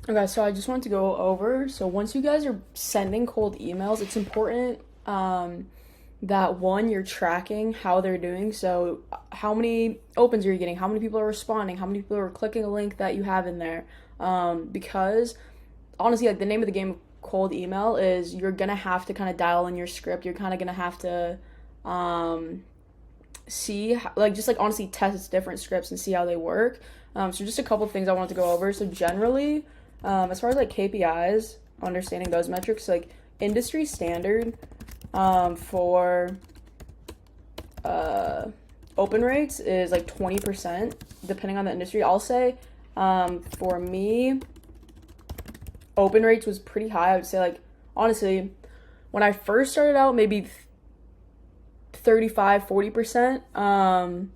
Okay, so I just wanted to go over. So once you guys are sending cold emails, it's important that one, you're tracking how they're doing. So how many opens are you getting? How many people are responding? How many people are clicking a link that you have in there? Because honestly, like the name of the game of cold email is you're gonna have to kind of dial in your script. You're kind of gonna have to um, see how, like just like honestly test different scripts and see how they work. So just a couple things I wanted to go over. So generally, as far as like KPIs, understanding those metrics, like industry standard for uh, open rates is like 20%, depending on the industry. I'll say for me, open rates was pretty high. I would say like honestly, when I first started out, maybe 35-40%.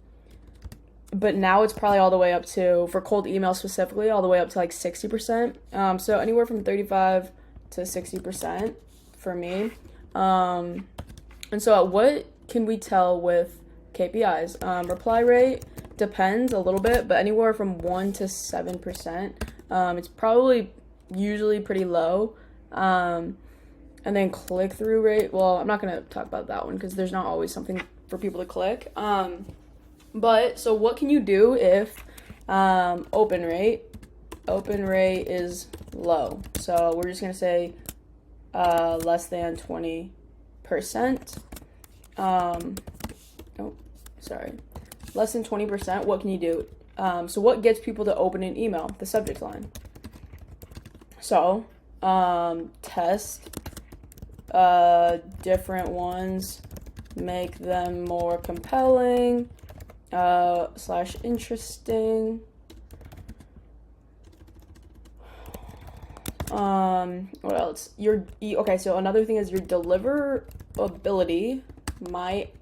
But now it's probably all the way up to, for cold email specifically, all the way up to like 60%. So anywhere from 35 to 60% for me. And so what can we tell with KPIs? Reply rate depends a little bit, but anywhere from 1 to 7%. It's probably usually pretty low. And then click through rate. Well, I'm not going to talk about that one because there's not always something for people to click. But so what can you do if open rate is low? So we're just going to say less than 20%. Oh, sorry. Less than 20%. What can you do? So what gets people to open an email? The subject line. So test different ones, make them more compelling slash interesting. What else? Okay, so another thing is your deliverability might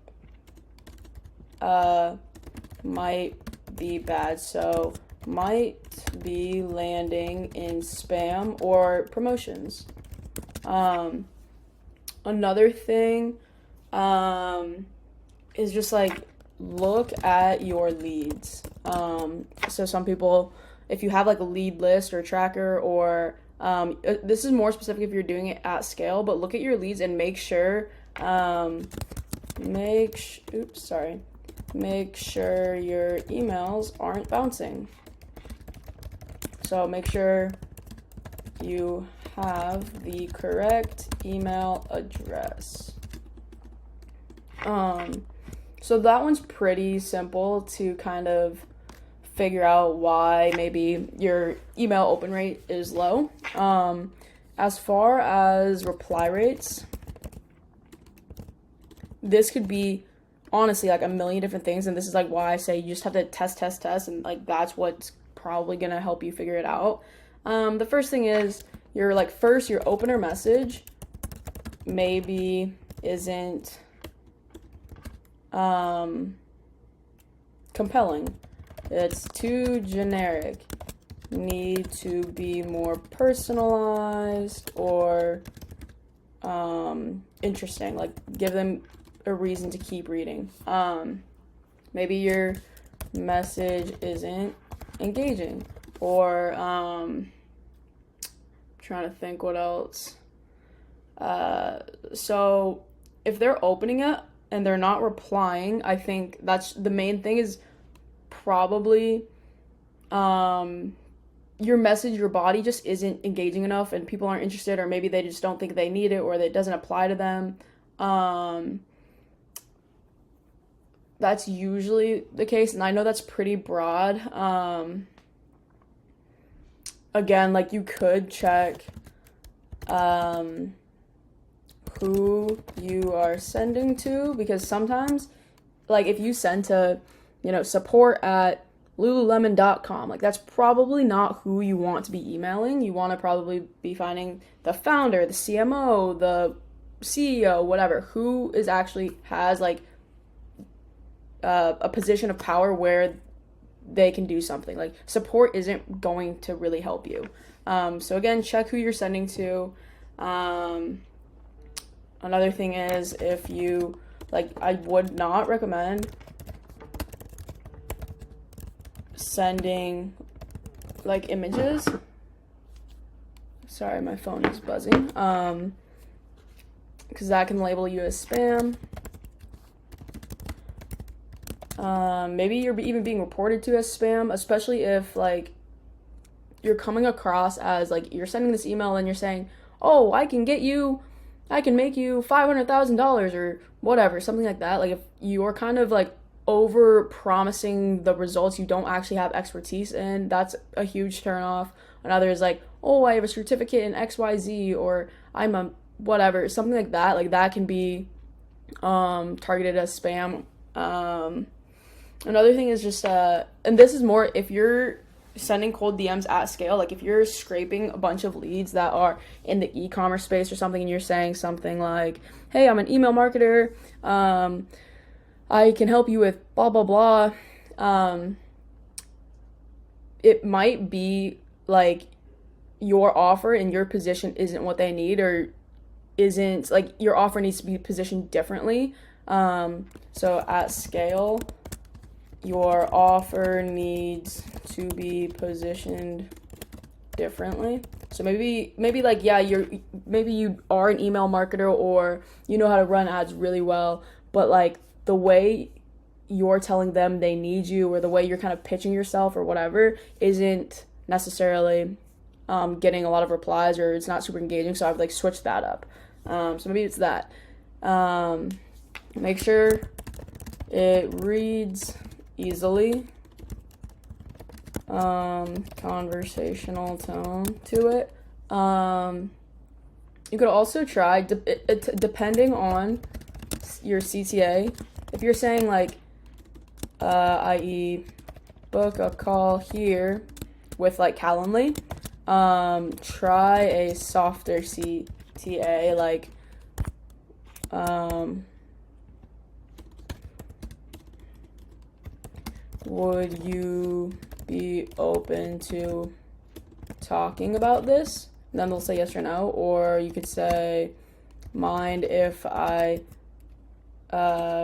might be bad. So might be landing in spam or promotions. Another thing is just like look at your leads. So some people, if you have like a lead list or tracker, or this is more specific if you're doing it at scale, but look at your leads and make sure make sure your emails aren't bouncing. So make sure you have the correct email address. So that one's pretty simple to kind of figure out why maybe your email open rate is low. As far as reply rates, this could be honestly like a million different things, and this is like why I say you just have to test, and like that's what's probably gonna help you figure it out. The first thing is your opener message maybe isn't compelling. It's too generic. Need to be more personalized or interesting. Like give them a reason to keep reading. Maybe your message isn't engaging, or trying to think what else. So if they're opening it and they're not replying, I think that's the main thing is probably your message, your body just isn't engaging enough and people aren't interested, or maybe they just don't think they need it, or that it doesn't apply to them. That's usually the case, and I know that's pretty broad. Again, like you could check who you are sending to, because sometimes like if you send to support at lululemon.com, like that's probably not who you want to be emailing. You want to probably be finding the founder, the CMO, the CEO, whatever, who is actually has like a position of power where they can do something. Like support isn't going to really help you. So again, check who you're sending to. Another thing is, if you I would not recommend sending images. Sorry, my phone is buzzing. Because that can label you as spam. Maybe you're even being reported to as spam, especially if like you're coming across as like you're sending this email and you're saying, oh, I can make you $500,000 or whatever, something like that. Like if you're kind of like over promising the results you don't actually have expertise in, that's a huge turnoff. Another is like, oh, I have a certificate in XYZ, or I'm a whatever, something like that. Like that can be targeted as spam. Another thing is just and this is more if you're sending cold DMs at scale, like if you're scraping a bunch of leads that are in the e-commerce space or something, and you're saying something like, hey, I'm an email marketer, I can help you with blah blah blah, it might be like your offer and your position isn't what they need, or isn't like your offer needs to be positioned differently. So at scale, your offer needs to be positioned differently. So maybe like, yeah, maybe you are an email marketer or you know how to run ads really well, but like the way you're telling them they need you, or the way you're kind of pitching yourself or whatever, isn't necessarily getting a lot of replies, or it's not super engaging. So I've like switched that up. So maybe it's that. Make sure it reads easily, conversational tone to it. You could also try, depending on your CTA, if you're saying like, i.e. book a call here with like Calendly, try a softer CTA, like, would you be open to talking about this? And then they'll say yes or no. Or you could say, mind if I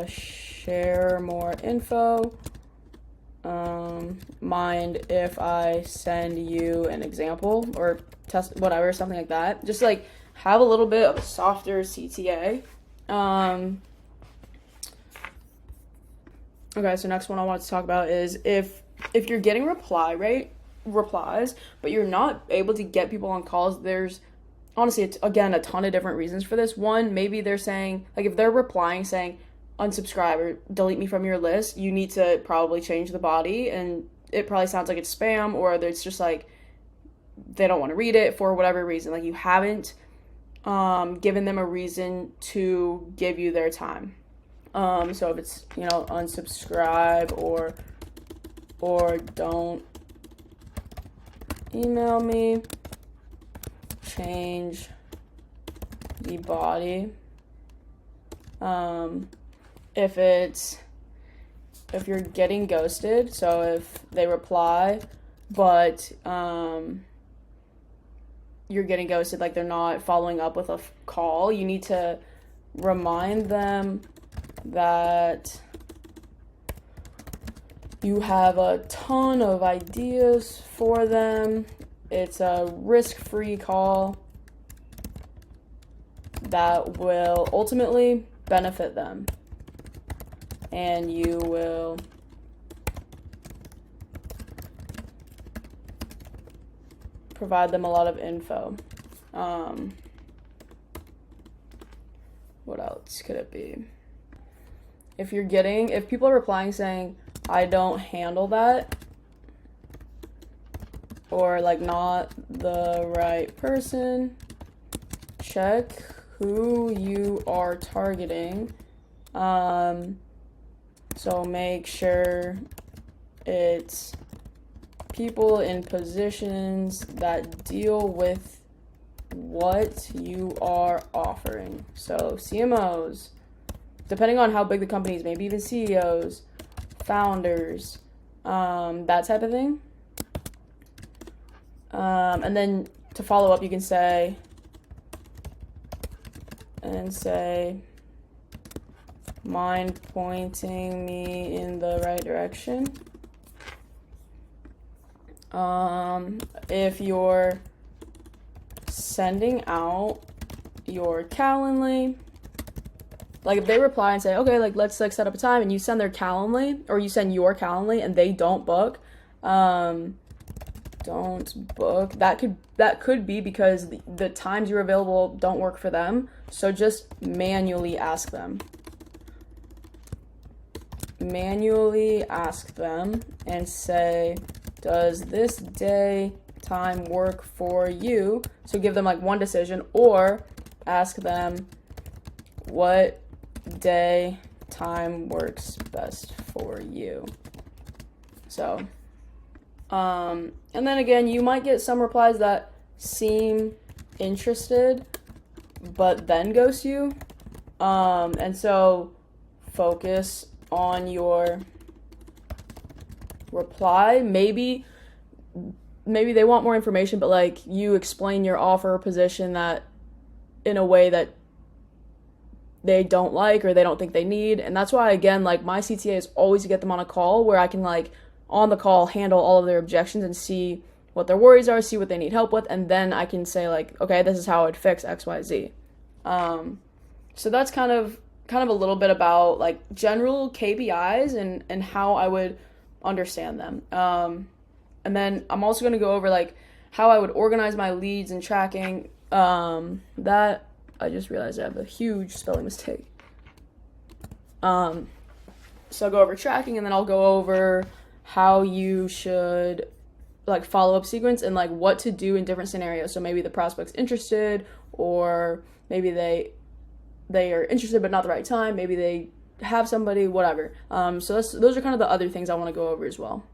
share more info? Mind if I send you an example or test, whatever, something like that. Just like have a little bit of a softer CTA. Okay, so next one I want to talk about is if you're getting replies, but you're not able to get people on calls, there's honestly, it's, again, a ton of different reasons for this. One, maybe they're saying, like if they're replying saying, unsubscribe or delete me from your list, you need to probably change the body, and it probably sounds like it's spam, or it's just like they don't want to read it for whatever reason. Like you haven't given them a reason to give you their time. So if it's, unsubscribe or don't email me, change the body. If you're getting ghosted, so if they reply, but you're getting ghosted, like they're not following up with a call, you need to remind them that you have a ton of ideas for them. It's a risk-free call that will ultimately benefit them, and you will provide them a lot of info. What else could it be? If people are replying saying, I don't handle that, or like not the right person, check who you are targeting. So make sure it's people in positions that deal with what you are offering. So CMOs, depending on how big the company is, maybe even CEOs, founders, that type of thing. And then to follow up, you can say, mind pointing me in the right direction. If you're sending out your Calendly. Like if they reply and say, okay, like let's like set up a time, and you send their Calendly or you send your Calendly and they don't book, don't book. That could be because the times you're available don't work for them. So just manually ask them. Manually ask them and say, does this day time work for you? So give them like one decision, or ask them what day time works best for you. So and then again, you might get some replies that seem interested but then ghost you, and so focus on your reply. Maybe they want more information, but like you explain your offer or position that in a way that they don't like or they don't think they need. And that's why, again, like my CTA is always to get them on a call where I can like on the call handle all of their objections and see what their worries are, see what they need help with, and then I can say like, okay, this is how I'd fix XYZ. So that's kind of a little bit about like general KPIs and how I would understand them. And then I'm also going to go over like how I would organize my leads and tracking. That I just realized I have a huge spelling mistake. So I'll go over tracking, and then I'll go over how you should like follow-up sequence and like what to do in different scenarios. So maybe the prospect's interested, or maybe they are interested but not the right time. Maybe they have somebody, whatever. So those are kind of the other things I want to go over as well.